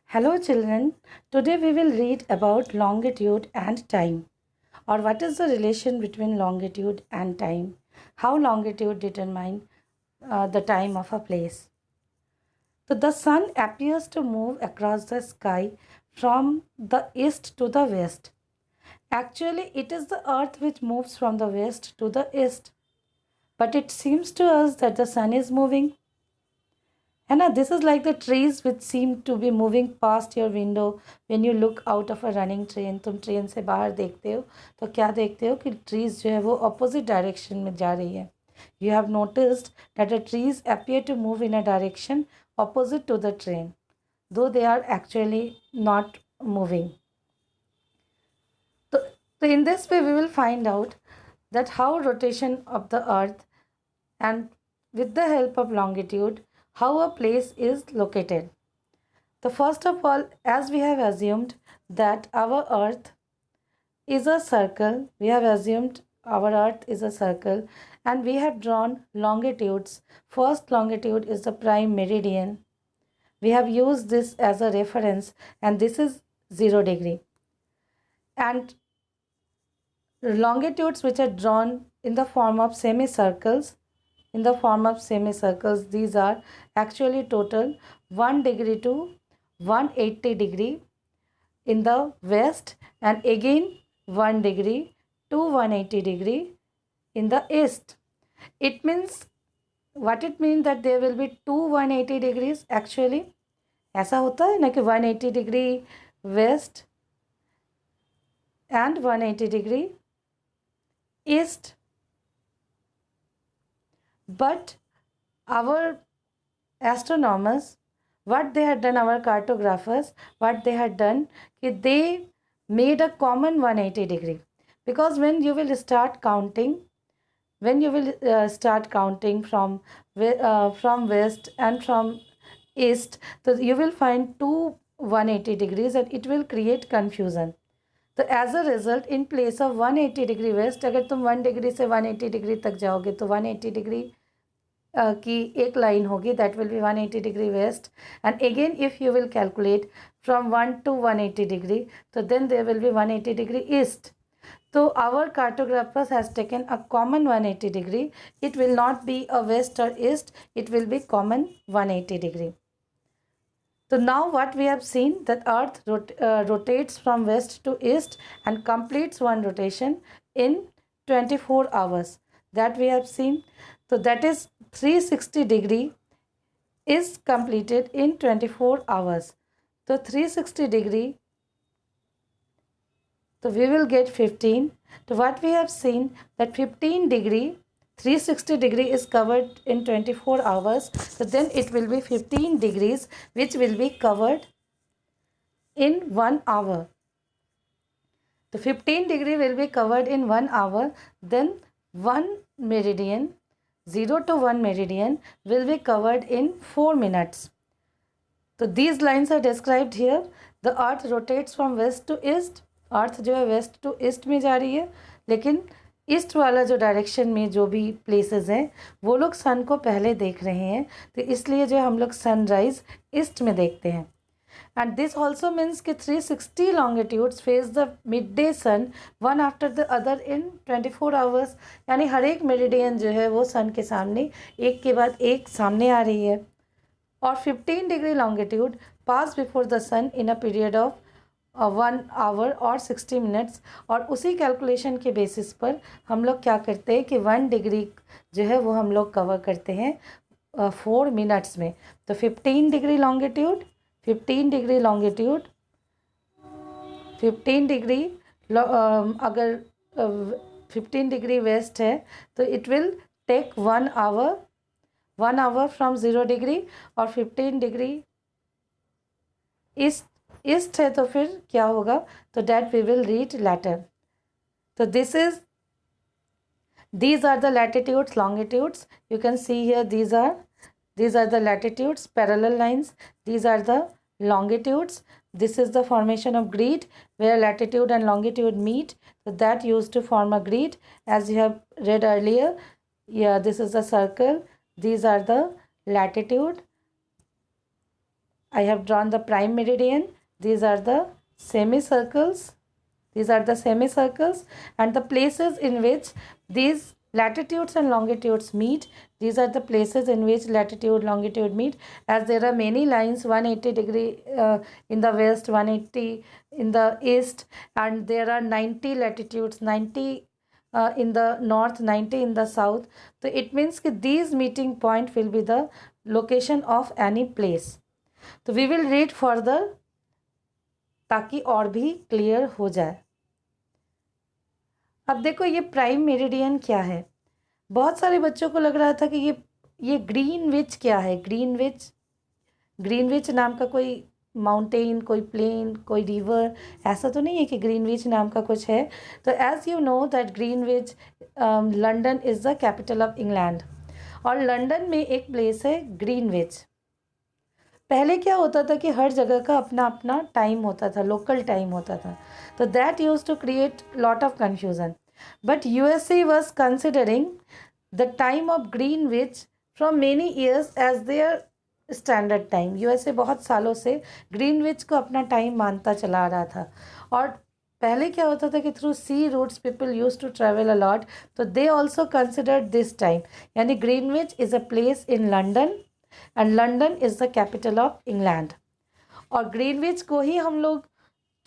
Hello children, today we will read about longitude and time, or what is the relation between longitude and time, how longitude determine the time of a place. So the sun appears to move across the sky from the east to the west. Actually, it is the earth which moves from the west to the east, but it seems to us that the sun is moving. है ना, this is like the trees which seem to be moving past your window when you look out of a running train. तुम train से बाहर देखते हो तो क्या देखते हो कि ट्रीज जो है वो ऑपोजिट डायरेक्शन में जा रही है. You have noticed that the trees appear to move in a direction opposite to the train, though they are actually not moving. So in this way, we will find out that how rotation of the earth and with the help of longitude, how a place is located. So first of all, as we have assumed that our earth is a circle, we have assumed our earth is a circle and we have drawn longitudes. First longitude is the prime meridian. We have used this as a reference and this is 0 degree. And longitudes which are drawn in the form of semicircles, these are actually total 1 degree to 180 degree in the west and again 1 degree to 180 degree in the east. It means, what it means that there will be two 180 degrees actually. ऐसा होता है ना कि 180 degree west and 180 degree east. But our astronomers, what they had done, our cartographers, what they had done, they made a common 180 degree. Because when you will start counting, from west and from east, so you will find two 180 degrees and it will create confusion. तो as a result in place of 180 degree west, अगर तुम 1 degree से 180 degree तक जाओगे तो 180 degree की एक line होगी, that will be 180 degree west. And again if you will calculate from 1 to 180 degree, तो then there will be 180 degree east. So our cartographers has taken a common 180 degree. It will not be a west or east. It will be common 180 degree. So now what we have seen, that earth rotates from west to east and completes one rotation in 24 hours. That we have seen. So that is 360 degree is completed in 24 hours. So 360 degree, so we will get 15. So what we have seen, that 15 degree, 360 degree is covered in 24 hours. So then it will be 15 degrees which will be covered in 1 hour. The 15 degree will be covered in 1 hour. Then 1 meridian, 0 to 1 meridian will be covered in 4 minutes. So these lines are described here. The earth rotates from west to east. अर्थ जो है waste to east में जा रही है, लेकिन east वाला जो direction में जो भी प्लेसेस हैं वो लोग सन को पहले देख रहे हैं, तो इसलिए जो हम लोग सनराइज ईस्ट में देखते हैं. एंड दिस ऑल्सो मीन्स कि 360 longitudes face the midday sun one after the other in 24 hours. यानी हर एक मेरिडियन जो है वो सन के सामने एक के बाद एक सामने आ रही है. और 15 degree longitude pass before the sun in a period of 1 hour और 60 मिनट्स. और उसी कैलकुलेशन के बेसिस पर हम लोग क्या करते हैं कि 1 डिग्री जो है वो हम लोग कवर करते हैं 4 मिनट्स में. तो 15 degree longitude, 15 degree longitude, 15 degree अगर 15 डिग्री वेस्ट है तो it will take 1 hour from 0 degree. और 15 डिग्री ईस्ट है तो फिर क्या होगा, तो that we will read later. तो these are the latitudes, longitudes. You can see here these are the latitudes, parallel lines. These are the longitudes. This is the formation of grid where latitude and longitude meet. So that used to form a grid, as you have read earlier. This is the circle. These are the latitude I have drawn the prime meridian. These are the semicircles. These are the semicircles and the places in which these latitudes and longitudes meet. These are the places in which latitude, longitude meet, as there are many lines, 180 degree in the west, 180 in the east, and there are 90 latitudes, 90 in the north, 90 in the south. So it means that these meeting point will be the location of any place. तो we will read further ताकि और भी clear हो जाए. अब देखो ये prime meridian क्या है. बहुत सारे बच्चों को लग रहा था कि ये ग्रीनविच क्या है. ग्रीनविच नाम का कोई माउंटेन, कोई प्लेन, कोई रिवर ऐसा तो नहीं है कि ग्रीनविच नाम का कुछ है. तो as you know that Greenwich, London is the capital of England, और लंदन में एक प्लेस है ग्रीनविच. पहले क्या होता था कि हर जगह का अपना अपना टाइम होता था, लोकल टाइम होता था. तो that used to create lot of confusion. But USA was considering the time of Greenwich from many years as their standard time. USA बहुत सालों से ग्रीनविच को अपना टाइम मानता चला आ रहा था. और पहले क्या होता था कि through sea routes people use to travel a lot, तो they also considered this time. यानी Greenwich is a place in London and London is the capital of England. और ग्रीनविच को ही हम लोग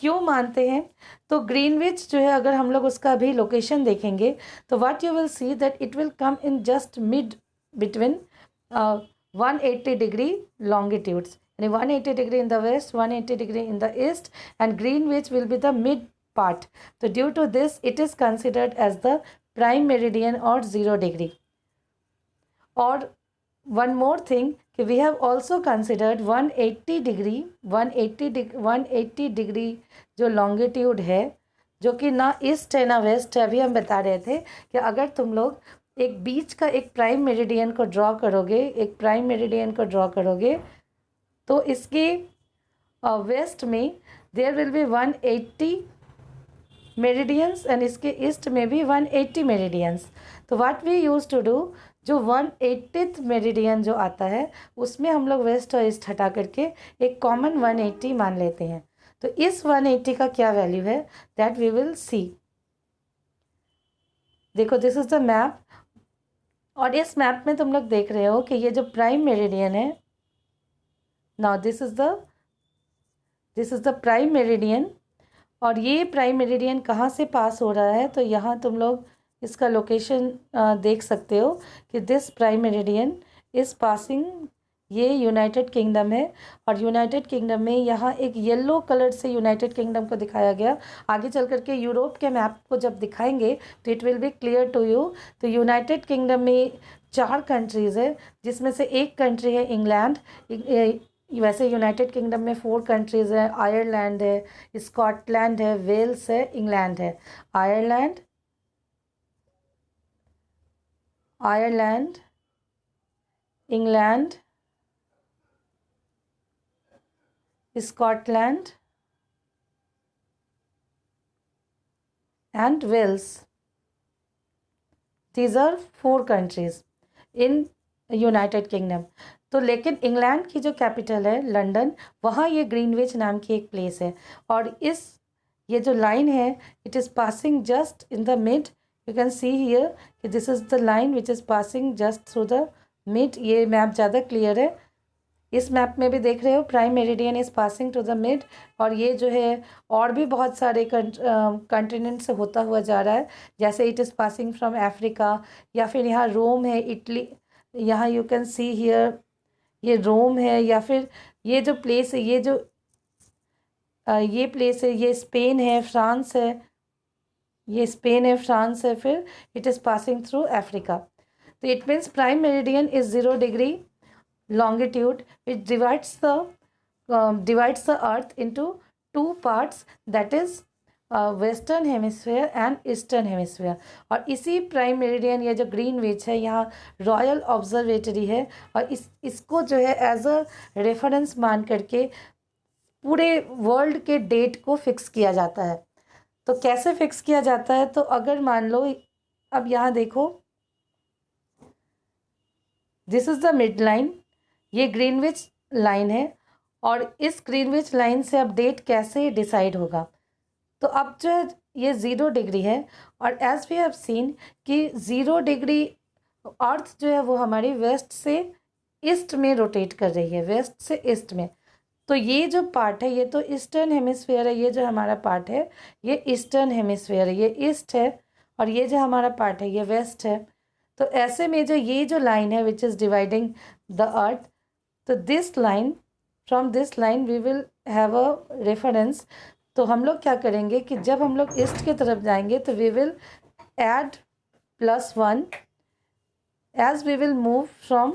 क्यों मानते हैं, तो ग्रीनविच जो है अगर हम लोग उसका अभी लोकेशन देखेंगे तो what you will see that it will come in just mid between 180 degree longitudes. यानी 180 degree in the west, 180 degree in the east, and Greenwich will be the mid part. तो due to this it is considered as the prime meridian और 0 degree. और one more thing कि we have also considered 180 degree जो longitude है, जो कि ना east है ना वेस्ट है. अभी हम बता रहे थे कि अगर तुम लोग एक बीच का एक प्राइम मेरिडियन को ड्रॉ करोगे, तो इसके वेस्ट में there will be 180 meridians and इसके ईस्ट में भी 180 मेरिडियंस. तो what we used to do, जो 180th मेरिडियन जो आता है उसमें हम लोग वेस्ट और ईस्ट हटा करके एक कॉमन 180 मान लेते हैं. तो इस 180 का क्या वैल्यू है दैट वी विल सी. देखो दिस इज़ द मैप, और इस मैप में तुम लोग देख रहे हो कि ये जो प्राइम मेरिडियन है, now this is the prime meridian. और ये प्राइम मेरिडियन कहाँ से पास हो रहा है, तो यहाँ तुम लोग इसका लोकेशन देख सकते हो कि this prime meridian is passing, ये यूनाइटेड किंगडम है. और यूनाइटेड किंगडम में यहाँ एक येलो कलर से यूनाइटेड किंगडम को दिखाया गया. आगे चल करके यूरोप के मैप को जब दिखाएंगे तो it will be clear to you. तो यूनाइटेड किंगडम में 4 कंट्रीज़ है, जिसमें से एक कंट्री है इंग्लैंड. वैसे यूनाइटेड किंगडम में 4 कंट्रीज़ हैं. आयरलैंड है, स्कॉटलैंड है, वेल्स है, इंग्लैंड है. Ireland, England, Scotland and Wales. These are 4 countries in United Kingdom. तो लेकिन इंग्लैंड की जो कैपिटल है लंदन, वहाँ ये ग्रीनविच नाम की एक प्लेस है. और ये जो लाइन है it is passing just in the mid. You can see here कि this is the line which is passing just through the mid. ये मैप ज़्यादा क्लियर है. इस मैप में भी देख रहे हो prime meridian is passing to the mid. और ये जो है और भी बहुत सारे कंटिनेंट से होता हुआ जा रहा है. जैसे it is passing from Africa, या फिर यहाँ रोम है, इटली, यहाँ यू कैन सी हियर ये रोम है. या फिर ये जो प्लेस है, ये प्लेस है, ये स्पेन है, फ्रांस है, ये स्पेन है, फ्रांस है. फिर it is passing through Africa. तो it means prime meridian is 0 degree longitude which divides the earth into 2 parts, that is western hemisphere and eastern hemisphere. और इसी प्राइम मेरिडियन या जो ग्रीनविच है यहाँ रॉयल ऑब्जर्वेटरी है. और इसको जो है एज अ रेफरेंस मान करके पूरे वर्ल्ड के डेट को फिक्स किया जाता है. तो कैसे फिक्स किया जाता है, तो अगर मान लो अब यहाँ देखो this is the mid line, ये ग्रीनविच लाइन है. और इस ग्रीनविच लाइन से अब डेट कैसे डिसाइड होगा। तो अब जो है ये 0 डिग्री है, और एज वी हैव सीन कि 0 डिग्री अर्थ जो है वो हमारी वेस्ट से ईस्ट में रोटेट कर रही है, वेस्ट से ईस्ट में। तो ये जो पार्ट है ये तो ईस्टर्न हेमिस्फीयर है, ये जो हमारा पार्ट है ये ईस्टर्न हेमिस्फीयर है, ये ईस्ट है, और ये जो हमारा पार्ट है ये वेस्ट है। तो ऐसे में जो ये जो लाइन है which is dividing the earth, तो this line, from this line we will have a reference. तो हम लोग क्या करेंगे कि जब हम लोग ईस्ट की तरफ जाएंगे तो we will add +1 as we will move from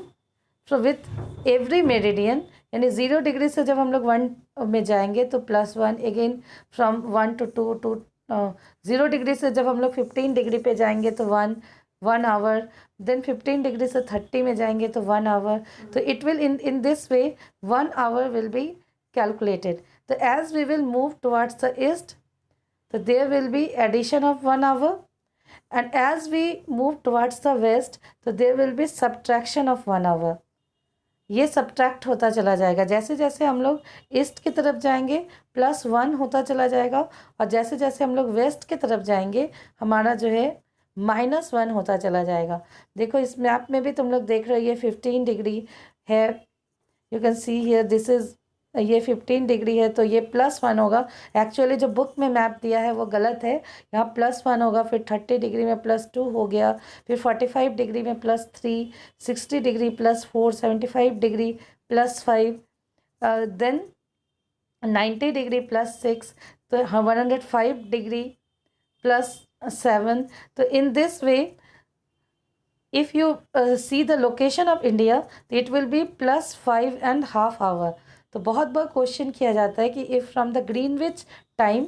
with every meridian, यानी 0 डिग्री से जब हम लोग 1 में जाएंगे तो +1, again from 1 to 2 to 0 degree से जब हम लोग 15 डिग्री पे जाएंगे तो 1 आवर, देन 15 डिग्री से 30 में जाएंगे तो 1 आवर। तो it will in this way 1 hour will be calculated. तो as we will move towards the east तो there will be addition of 1 hour, and as we move towards the west तो there will be subtraction of 1 hour। ये subtract होता चला जाएगा, जैसे जैसे हम लोग ईस्ट की तरफ जाएंगे +1 होता चला जाएगा, और जैसे जैसे हम लोग वेस्ट की तरफ जाएंगे हमारा जो है -1 होता चला जाएगा। देखो इस मैप में भी तुम लोग देख रहे हो ये 15 डिग्री है, you can see here this is, ये 15 डिग्री है तो ये +1 होगा। एक्चुअली जो बुक में मैप दिया है वो गलत है, यहाँ +1 होगा, फिर 30 डिग्री में +2 हो गया, फिर 45 डिग्री में +3, 60 डिग्री +4, 75 डिग्री +5, देन 90 डिग्री +6, तो 105 डिग्री +7। तो इन this way if you see the location of India it will be +5.5 hour। तो बहुत बार क्वेश्चन किया जाता है कि if from the Greenwich time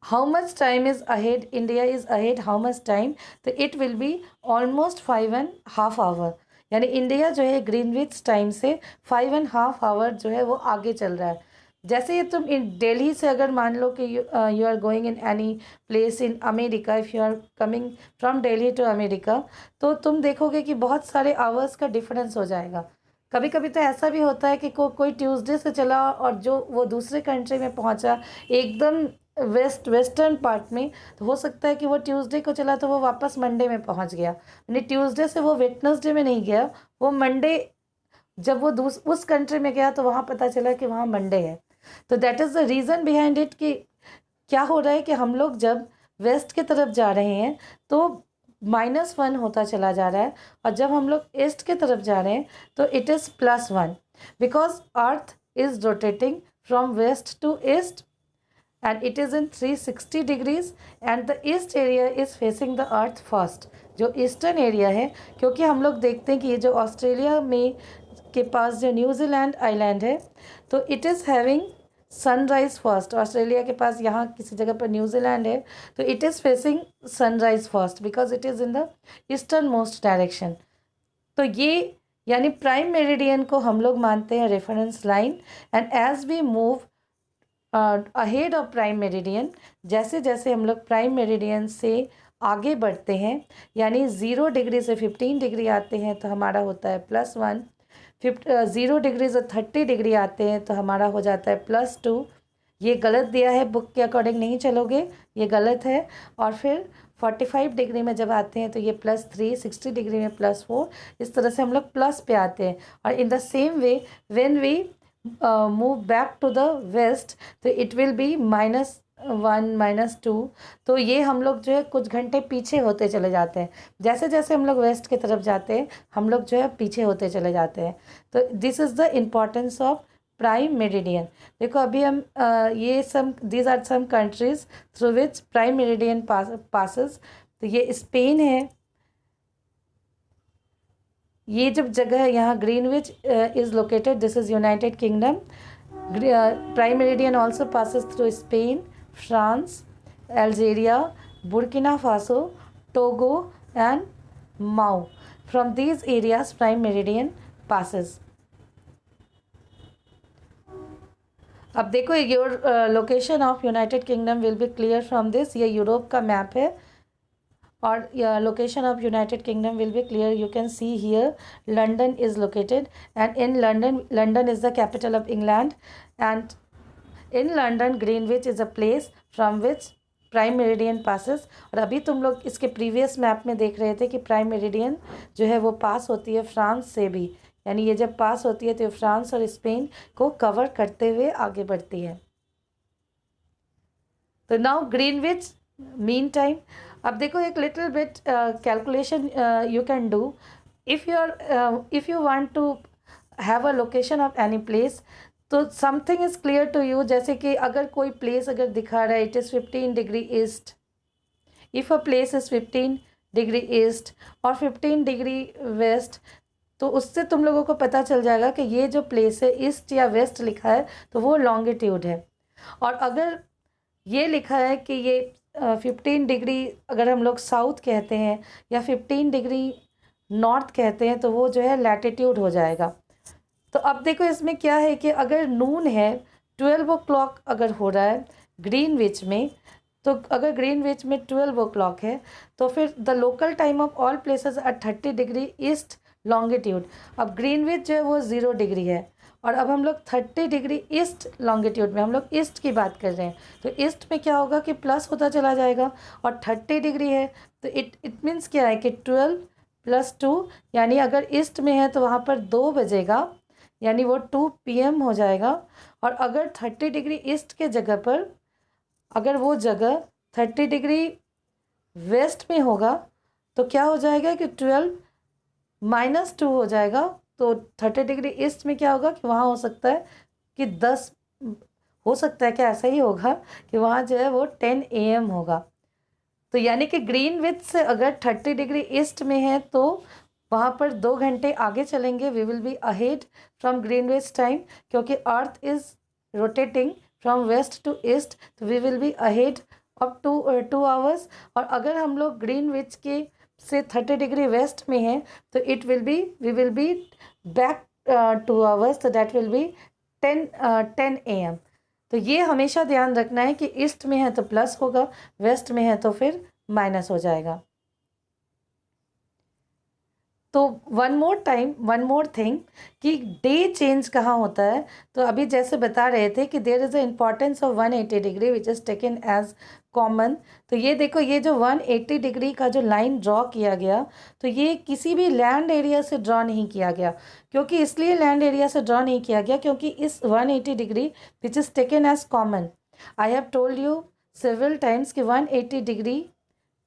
how much time is ahead, India is ahead how much time, तो it will be almost 5.5 hour, यानी India जो है ग्रीनविच टाइम से 5.5 आवर जो है वो आगे चल रहा है। जैसे ये तुम इन दिल्ली से अगर मान लो कि you are going in any place in America, if you are coming from Delhi to America, तो तुम देखोगे कि बहुत सारे आवर्स का डिफरेंस हो जाएगा। कभी कभी तो ऐसा भी होता है कि कोई ट्यूसडे से चला और जो वो दूसरे कंट्री में पहुंचा एकदम वेस्टर्न पार्ट में, तो हो सकता है कि वो ट्यूसडे को चला तो वो वापस मंडे में पहुंच गया, यानी ट्यूसडे से वो वेडनेसडे में नहीं गया, वो मंडे जब वो उस कंट्री में गया तो वहाँ पता चला कि वहाँ मंडे है। तो that is the reason behind it कि क्या हो रहा है कि हम लोग जब वेस्ट की तरफ जा रहे हैं तो -1 होता चला जा रहा है, और जब हम लोग ईस्ट की तरफ जा रहे हैं तो it is +1, because earth is rotating from west to east and it is in 360 degrees and the east area is facing the earth first। जो ईस्टर्न एरिया है, क्योंकि हम लोग देखते हैं कि ये जो ऑस्ट्रेलिया में के पास जो न्यूजीलैंड आइलैंड है तो it is having sunrise first, Australia के पास यहाँ किसी जगह पर न्यूजीलैंड है तो it is facing sunrise first because it is in the eastern most direction. तो ये यानी प्राइम मेरिडियन को हम लोग मानते हैं reference line, and as we move ahead of prime meridian, जैसे जैसे हम लोग प्राइम मेरिडियन से आगे बढ़ते हैं, यानी 0 डिग्री से 15 डिग्री आते हैं तो हमारा होता है +1, 0 डिग्री से 30 डिग्री आते हैं तो हमारा हो जाता है +2। ये गलत दिया है, बुक के अकॉर्डिंग नहीं चलोगे, ये गलत है। और फिर 45 डिग्री में जब आते हैं तो ये +3, 60 डिग्री में +4, इस तरह से हम लोग प्लस पे आते हैं। और in the same way when we move back to the west तो इट विल बी -1 -2। तो ये हम लोग जो है कुछ घंटे पीछे होते चले जाते हैं, जैसे जैसे हम लोग वेस्ट की तरफ जाते हैं हम लोग जो है पीछे होते चले जाते हैं। तो this is the importance of prime meridian. देखो अभी हम ये these are some countries through which prime meridian passes. तो ये स्पेन है, ये जब जगह है यहाँ Greenwich is located, this is United Kingdom. Prime meridian also passes through Spain, France, Algeria, Burkina Faso, Togo and माओ। From these areas prime meridian passes। अब देखो your location of United Kingdom will be clear from this. ये Europe का map है, or location of United Kingdom will be clear. You can see here London is located, and in London is the capital of England, and in London Greenwich is a place from which prime meridian passes. और अभी तुम लोग इसके previous map में देख रहे थे कि प्राइम मेरिडियन जो है वो पास होती है फ्रांस से भी, यानी ये जब पास होती है तो फ्रांस और स्पेन को कवर करते हुए आगे बढ़ती है। तो नाउ ग्रीनविच मीन टाइम। अब देखो एक little bit calculation you can do if you want to have a location of any place, तो something is clear to you. जैसे कि अगर कोई प्लेस अगर दिखा रहा है it is 15 degree east, if a place is 15 degree east और 15 डिग्री वेस्ट, तो उससे तुम लोगों को पता चल जाएगा कि ये जो प्लेस है ईस्ट या वेस्ट लिखा है तो वो लॉन्गिट्यूड है। और अगर ये लिखा है कि ये 15 डिग्री अगर हम लोग साउथ कहते हैं या 15 डिग्री नॉर्थ कहते हैं तो वो जो है लैटिट्यूड हो जाएगा। तो अब देखो इसमें क्या है कि अगर नून है 12 o'clock अगर हो रहा है ग्रीनविच में, तो अगर ग्रीनविच में 12 o'clock है तो फिर the local time of all places at 30 degree east longitude. अब ग्रीनविच जो है वो 0 डिग्री है और अब हम लोग 30 डिग्री ईस्ट लॉन्गिट्यूड में, हम लोग ईस्ट की बात कर रहे हैं, तो ईस्ट में क्या होगा कि प्लस होता चला जाएगा और 30 डिग्री है तो इट मीन्स क्या है कि 12 + 2, यानी अगर ईस्ट में है तो वहाँ पर 2 बजेगा, यानी वो 2 PM हो जाएगा। और अगर 30 डिग्री ईस्ट के जगह पर अगर वो जगह 30 डिग्री वेस्ट में होगा तो क्या हो जाएगा कि 12 - 2 हो जाएगा। तो 30 डिग्री ईस्ट में क्या होगा कि वहाँ हो सकता है कि 10, हो सकता है कि ऐसा ही होगा कि वहाँ जो है वो 10 AM होगा। तो यानी कि ग्रीनविच से अगर 30 डिग्री ईस्ट में है तो वहाँ पर 2 घंटे आगे चलेंगे, we will be ahead from Greenwich time, क्योंकि earth is rotating from west to east, तो we will be ahead of 2 hours. और अगर हम लोग ग्रीनविच के से 30 डिग्री वेस्ट में हैं तो we will be back 2 hours, तो दैट विल बी 10 AM। तो ये हमेशा ध्यान रखना है कि ईस्ट में है तो प्लस होगा, वेस्ट में है तो फिर माइनस हो जाएगा। तो वन मोर थिंग कि डे चेंज कहाँ होता है। तो अभी जैसे बता रहे थे कि there is a importance of 180 degree which is taken as common. तो ये देखो ये जो 180 डिग्री का जो लाइन ड्रॉ किया गया तो ये किसी भी लैंड एरिया से ड्रॉ नहीं किया गया। क्योंकि इसलिए लैंड एरिया से ड्रॉ नहीं किया गया क्योंकि इस 180 degree which is taken as common, I have told you several times कि 180 डिग्री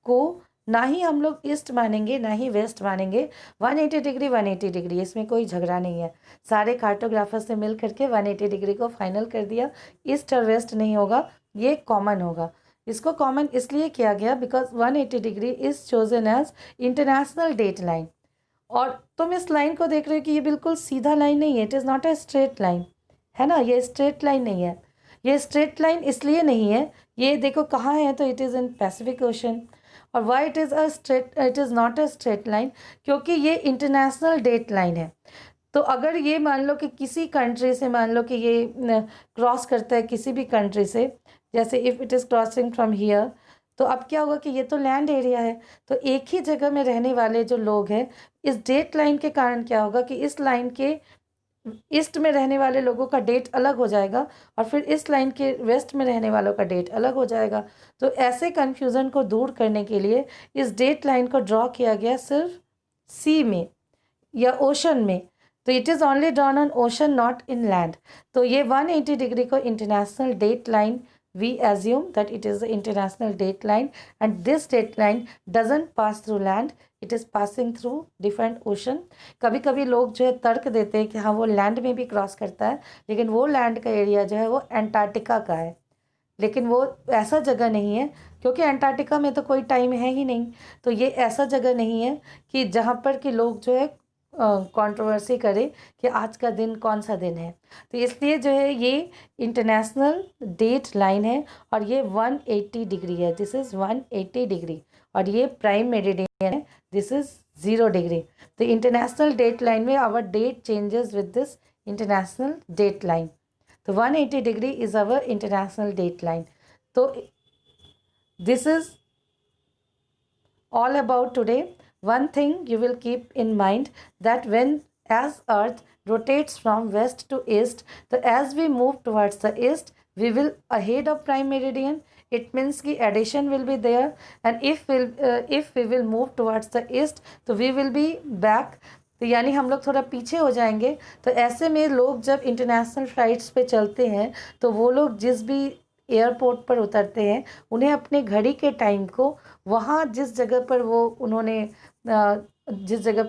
को ना ही हम लोग ईस्ट मानेंगे ना ही वेस्ट मानेंगे। 180 डिग्री इसमें कोई झगड़ा नहीं है। सारे कार्टोग्राफर्स ने मिल करके 180 डिग्री को फाइनल कर दिया, ईस्ट और वेस्ट नहीं होगा, ये कॉमन होगा। इसको कॉमन इसलिए किया गया because 180 degree is chosen as international date line. और तुम इस लाइन को देख रहे हो कि ये बिल्कुल सीधा लाइन नहीं है, it is not a straight line, है ना, ये स्ट्रेट लाइन नहीं है। ये स्ट्रेट लाइन इसलिए नहीं है, ये देखो कहाँ है, तो it is in Pacific ocean. और why it is not a straight line, क्योंकि ये इंटरनेशनल डेट लाइन है। तो अगर ये मान लो कि किसी कंट्री से मान लो कि ये क्रॉस करता है किसी भी कंट्री से, जैसे if it is crossing from here, तो अब क्या होगा कि ये तो लैंड एरिया है, तो एक ही जगह में रहने वाले जो लोग हैं इस डेट लाइन के कारण क्या होगा कि इस लाइन के ईस्ट में रहने वाले लोगों का डेट अलग हो जाएगा और फिर इस लाइन के वेस्ट में रहने वालों का डेट अलग हो जाएगा। तो ऐसे कन्फ्यूज़न को दूर करने के लिए इस डेट लाइन को ड्रॉ किया गया सिर्फ सी में या ओशन में। तो it is only drawn on ocean not in land. तो ये 180 डिग्री को international date line we assume that it is the international date line and this date line doesn't pass through land, it is passing through different ocean। कभी कभी लोग जो है तर्क देते हैं कि हाँ वो लैंड में भी क्रॉस करता है, लेकिन वो लैंड का एरिया जो है वो एंटार्क्टिका का है, लेकिन वो ऐसा जगह नहीं है क्योंकि एंटार्क्टिका में तो कोई टाइम है ही नहीं। तो ये ऐसा जगह नहीं है कि जहाँ पर कि लोग जो है कंट्रोवर्सी करें कि आज का दिन कौन सा दिन है। तो इसलिए जो है ये इंटरनेशनल डेट लाइन है और ये 180 डिग्री है, दिस इज़ 180 डिग्री। और ये प्राइम मेरिडियन है, दिस इज़ 0 डिग्री। तो इंटरनेशनल डेट लाइन में our date changes with this international date line. तो 180 degree is our international date line. तो this is all about today. One thing you will keep in mind, that when as Earth rotates from west to east, so as we move towards the east, we will ahead of prime meridian. It means कि addition will be there, and if we will move towards the east, तो we will be back. तो यानी हम लोग थोड़ा पीछे हो जाएंगे. तो ऐसे में लोग जब इंटरनेशनल फ्लाइट्स पे चलते हैं, तो वो लोग जिस भी एयरपोर्ट पर उतरते हैं, उन्हें अपने घड़ी के टाइम को वहाँ जिस जगह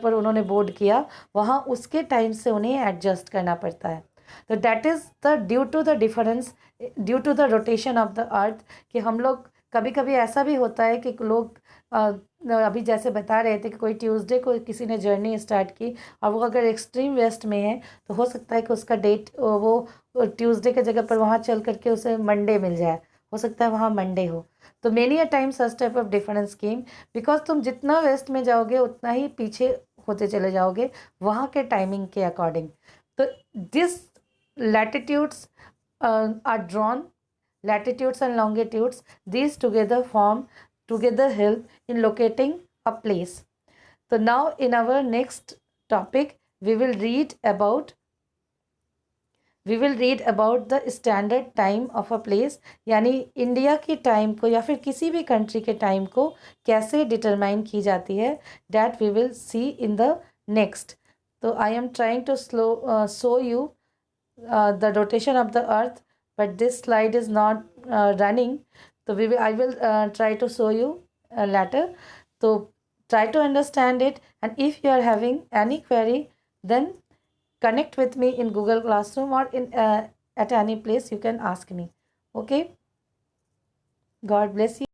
पर उन्होंने बोर्ड किया, वहाँ उसके टाइम से उन्हें एडजस्ट करना पड़ता है. तो that is the due to the difference, due to the rotation of the earth, कि हम लोग कभी कभी ऐसा भी होता है कि लोग अभी जैसे बता रहे थे कि कोई ट्यूसडे को किसी ने जर्नी स्टार्ट की, और वो अगर एक्सट्रीम वेस्ट में है, तो हो सकता है कि उसका डेट वो ट्यूसडे के जगह पर वहाँ चल करके उसे मंडे मिल जाए, हो सकता है वहाँ मंडे हो. तो many a time such type of difference came, because तुम जितना वेस्ट में जाओगे उतना ही पीछे होते चले जाओगे वहाँ के टाइमिंग के अकॉर्डिंग. तो this latitudes are drawn, latitudes and longitudes, these together help in locating a place. So now in our next topic we will read about the standard time of a place, यानी India की time को या फिर किसी भी country के time को कैसे डिटरमाइन की जाती है, that we will see in the next. तो I am trying to show you the rotation of the earth, but this slide is not running. So I will try to show you later. So try to understand it, and if you are having any query, then connect with me in Google Classroom or in at any place you can ask me. Okay, God bless you.